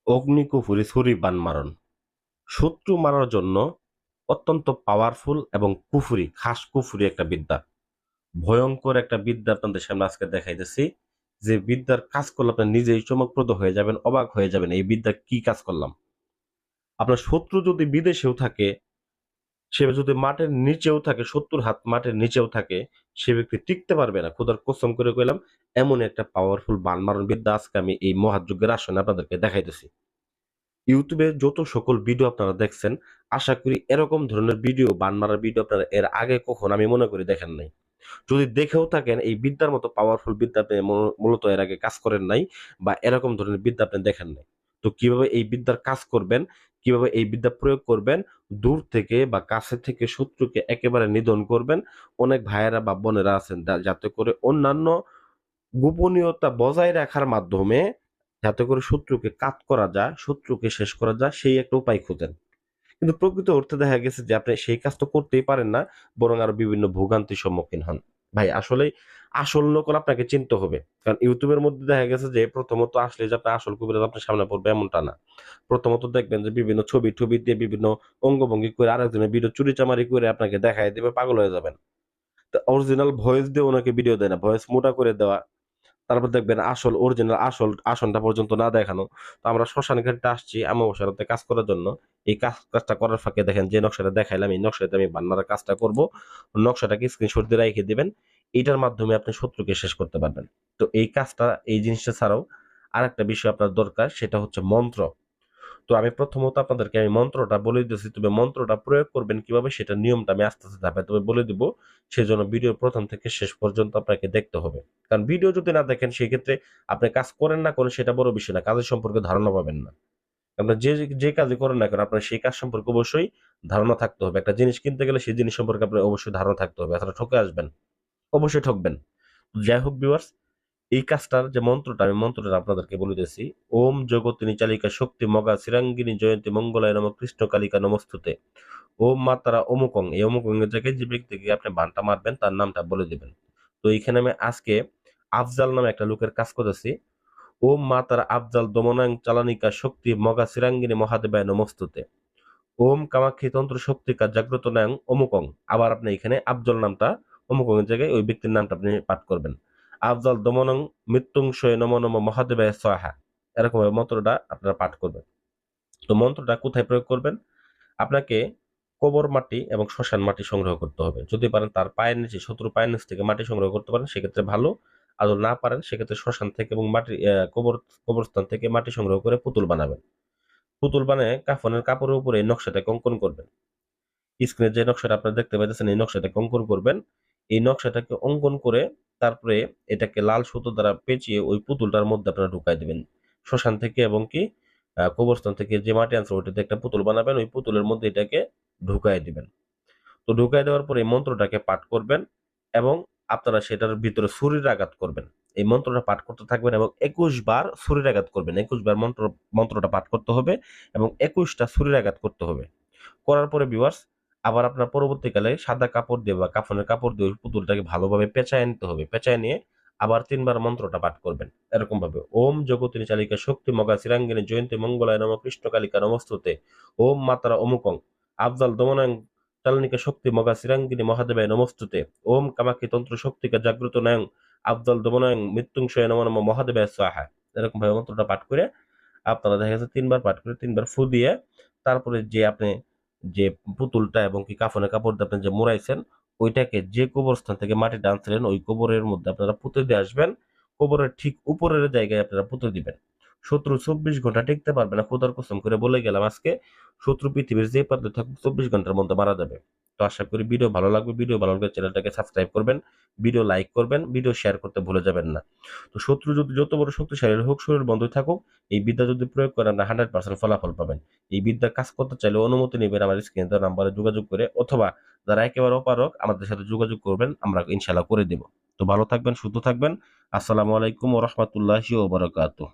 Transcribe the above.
অগ্নিকুফুরি ছুরি বান মারণ। শত্রু মারার জন্য অত্যন্ত পাওয়ারফুল এবং কুফুরি, খাস কুফুরি একটা বিদ্যা। ভয়ংকর একটা বিদ্যা আপনাদের সামনে আজকে দেখাইতেছি। যে বিদ্যার কাজ করলে আপনি নিজেই চমকপ্রদ হয়ে যাবেন, অবাক হয়ে যাবেন। এই বিদ্যা কি কাজ করলাম? আপনার শত্রু যদি বিদেশেও থাকে, সে যদি মাটির নিচেও থাকে, ৭০ হাত মাটির নিচেও থাকে, সে ব্যক্তি টিকতে পারবে না। খোদার কসম করে কইলাম, এমন একটা পাওয়ারফুল বান মারণ বিদ্যা আজকে আমি এই মহাযজ্ঞের আসনে আপনাদেরকে দেখাইতেছি। ইউটিউবে যত সকল ভিডিও আপনারা দেখছেন, আশা করি এরকম ধরনের ভিডিও, বান মারার ভিডিও আপনারা এর আগে কখনো আমি মনে করি দেখেন নাই। যদি দেখেও থাকেন, এই বিদ্যার মতো পাওয়ারফুল বিদ্যা আপনি মূলত এর আগে কাজ করেন নাই বা এরকম ধরনের বিদ্যা আপনি দেখেন নাই। তো কিভাবে এই বিদ্যার কাজ করবেন, কিভাবে এই বিদ্যা প্রয়োগ করবেন, দূর থেকে বা কাছে থেকে শত্রুকে একেবারে নিধন করবেন। অনেক ভাইয়েরা বা বোনেরা আছেন যাতে করে অন্যান্য গোপনীয়তা বজায় রাখার মাধ্যমে যাতে করে শত্রুকে কাত করা যায়, শত্রুকে শেষ করা যায় সেই একটা উপায় খুঁজেন। কিন্তু প্রকৃত অর্থে দেখা গেছে যে আপনি সেই কাজ তো করতেই পারেন না, বরং আরো বিভিন্ন ভোগান্তির সম্মুখীন হন। ভাই আসলেই আসল নকল আপনাকে চিনতে হবে। কারণ YouTube এর মধ্যে দেখা গেছে যে প্রথমত আসলে যে আপনার আসল কবিরাজ আপনার সামনে পড়বে এমনটা না। প্রথমত দেখবেন যে বিভিন্ন ছবি-টবি দিয়ে বিভিন্ন অঙ্গভঙ্গি করে আরেকজনের ভিডিও চুরিচামারি করে আপনাকে দেখায় দিবে, পাগল হয়ে যাবেন। তো অরিজিনাল ভয়েস দিয়ে ওনাকে ভিডিও দেয় না। ভয়েস মোটা করে দেওয়া। তারপর দেখবেন আসল অরিজিনাল আসনটা পর্যন্ত না দেখানো। তো আমরা শ্মশান ঘাটে আসছি অমাবস্যার রাতে কাজ করার জন্য। এই কাজটা করার ফাঁকে দেখেন যে নকশাটা দেখাইলাম, এই নকশাতে আমি বান্নার কাজটা করব। নকশাটাকে স্ক্রিনশট দিয়ে রাইখে দিবেন। এটার মাধ্যমে আপনি শত্রুকে শেষ করতে পারবেন। তো এই কাজটা, এই জিনিসটা ছাড়াও আরেকটা বিষয় আপনার দরকার, সেটা হচ্ছে মন্ত্র। তো আমি প্রথমত আপনাদেরকে আমি মন্ত্রটা বলে দিতেছি। তবে মন্ত্রটা প্রয়োগ করবেন কিভাবে সেটার নিয়মটা আমি আস্তে, আস্তে ধাপে, ধাপে বলে দিব। সেজন্য ভিডিওর ১ম থেকে শেষ পর্যন্ত আপনাকে দেখতে হবে। কারণ ভিডিও যদি না দেখেন সেক্ষেত্রে আপনি কাজ করেন না করেন সেটা বড় বিষয় না। কাজের সম্পর্কে ধারণা পাবেন না। আপনার যে কাজই করেন না কেন আপনার সেই কাজ সম্পর্কে অবশ্যই ধারণা থাকতে হবে। একটা জিনিস কিনতে গেলে সেই জিনিস সম্পর্কে আপনার অবশ্যই ধারণা থাকতে হবে। এছাড়া ঠকে আসবেন। অবশ্যই ঠকবেন। যাই হোক ভিউয়ার্স, এই কাজটার যে মন্ত্রটা, আমি মন্ত্রটা আপনাদেরকে বলিতেছি। ওম জগতিনী চালিকা শক্তি মগা চিরাঙ্গিনী জয়ন্তী মঙ্গলায় নমঃ কৃষ্ণ কালিকা নমস্তুতে। ওম মাতারা অমুকং, এই অমুকং এর জায়গায় যে ব্যক্তিকে আপনি বানটা মারবেন তার নামটা বলে দিবেন। তো এইখানে আমি আজকে আফজাল নামে একটা লোকের কাজ করতেছি। ওম মাতারা আফজাল দমনাং চালানিকা শক্তি মগা চিরাঙ্গিনী মহাদেবায় নমস্তুতে। ওম কামাক্ষী তন্ত্র শক্তিকা জাগ্রত নায়ং অমুকং। আবার আপনি এখানে আফজল নামটা অমুকং এর জায়গায় ওই ব্যক্তির নামটা আপনি পাঠ করবেন। আফজল দমনং মৃত্যুঞ্জয় নমঃ নমঃ মহাদেবায় স্বাহা। এরকম ভাবে মন্ত্রটা আপনারা পাঠ করবেন। তো মন্ত্রটা কোথায় প্রয়োগ করবেন? আপনাকে কবর মাটি এবং শ্মশান মাটি সংগ্রহ করতে হবে। যদি পারেন তার পায়ের নিচে, শত্রুর পায়ের নিচ থেকে মাটি সংগ্রহ করতে পারেন সেক্ষেত্রে ভালো। আর যদি না পারেন সেক্ষেত্রে শ্মশান থেকে এবং মাটি কবরস্থান থেকে মাটি সংগ্রহ করে পুতুল বানাবেন। পুতুল বানায়ে কাফনের কাপড়ের উপরে এই নকশাটাকে অঙ্কন করবেন। স্ক্রিনে যে নকশাটা আপনারা দেখতে পাইতেছেন এই নকশাটাকে অঙ্কন করবেন। এই নকশাটাকে অঙ্কন করে তারপরে এটাকে লাল সুতো দ্বারা পেঁচিয়ে ওই পুতুলটার মধ্যে আপনারা ঢুকায় দিবেন। শ্মশান থেকে এবং কি কবরস্থান থেকে যে মাটি আনছেন ওইটা দিয়ে একটা পুতুল বানাবেন। ওই পুতুলের মধ্যে এটাকে ঢুকায় দিবেন। তো ঢুকায় দেওয়ার পরে এই মন্ত্রটাকে পাঠ করবেন এবং আপনারা সেটার ভিতরে ছুরির আঘাত করবেন। এই মন্ত্রটা পাঠ করতে থাকবেন এবং ২১ বার ছুরির আঘাত করবেন। ২১ বার মন্ত্রটা পাঠ করতে হবে এবং ২১ টা ছুরির আঘাত করতে হবে। করার পরে ভিউয়ার্স আবার আপনার পরবর্তীকালে সাদা কাপড় দিয়ে বা কাফনের কাপড় দিয়ে ওই পুতুলটাকে ভালোভাবে পেঁচায় নিতে হবে। পেঁচায় নিয়ে আবার ৩ বার মন্ত্রটা পাঠ করবেন। এরকম ভাবে ওম জগতিনী চালিকা শক্তি মগা চিরাঙ্গিনী জয়ন্তী মঙ্গলায় নমঃ কৃষ্ণ কালিকা নমস্তুতে। ওম মাতারা অমুকং আফজাল দমনাং চালনিকা শক্তি মগা চিরাঙ্গিনী মহাদেবায় নমস্তুতে। ওম কামাক্ষী তন্ত্র শক্তিকা জাগ্রত নায়ং আফজাল দমনায়ং মৃত্যুঞ্জয় নমঃ নমঃ মহাদেবায় স্বাহা। এরকম ভাবে মন্ত্রটা পাঠ করে আপনারা দেখা গেছে ৩ বার পাঠ করে ৩ বার ফু দিয়ে তারপরে যে আপনি যে পুতুলটা এবং কি কাফনের কাপড় দিয়ে আপনি যে মোড়াইছেন ওইটাকে যে কবরস্থান থেকে মাটিটা আনছিলেন ওই কবরের মধ্যে আপনারা পুঁতে দিয়ে আসবেন। কবরের ঠিক উপরের জায়গায় আপনারা পুঁতে দিবেন। শত্রু ২৪ ঘন্টা টিকতে পারবে না। খোদার কসম করে বলে গেলাম আজকে। শত্রু পৃথিবীর যে প্রান্তে থাকুক ২৪ ঘন্টার মধ্যে মারা যাবে। তো আশা করি ভিডিও ভালো লাগবে। ভিডিও ভালো লাগলে চ্যানেলটাকে সাবস্ক্রাইব করবেন, ভিডিও লাইক করবেন, ভিডিও শেয়ার করতে ভুলে যাবেন না। তো শত্রু যদি যত বড় শক্তিশালী হোক, শরীর বন্ধই থাকুক, এই বিদ্যা যদি প্রয়োগ করেন আপনারা 100% ফলাফল পাবেন। এই বিদ্যার কাজ করতে চাইলে অনুমতি নিবেন আমার স্ক্রিনে দেওয়া নাম্বারে যোগাযোগ করে, অথবা যারা একেবারে অপারগ আমাদের সাথে যোগাযোগ করবেন, আমরা ইনশাআল্লাহ করে দিব। তো ভালো থাকবেন, সুস্থ থাকবেন। আসসালামু আলাইকুম ওয়া রাহমাতুল্লাহি ওয়া বারাকাতুহু।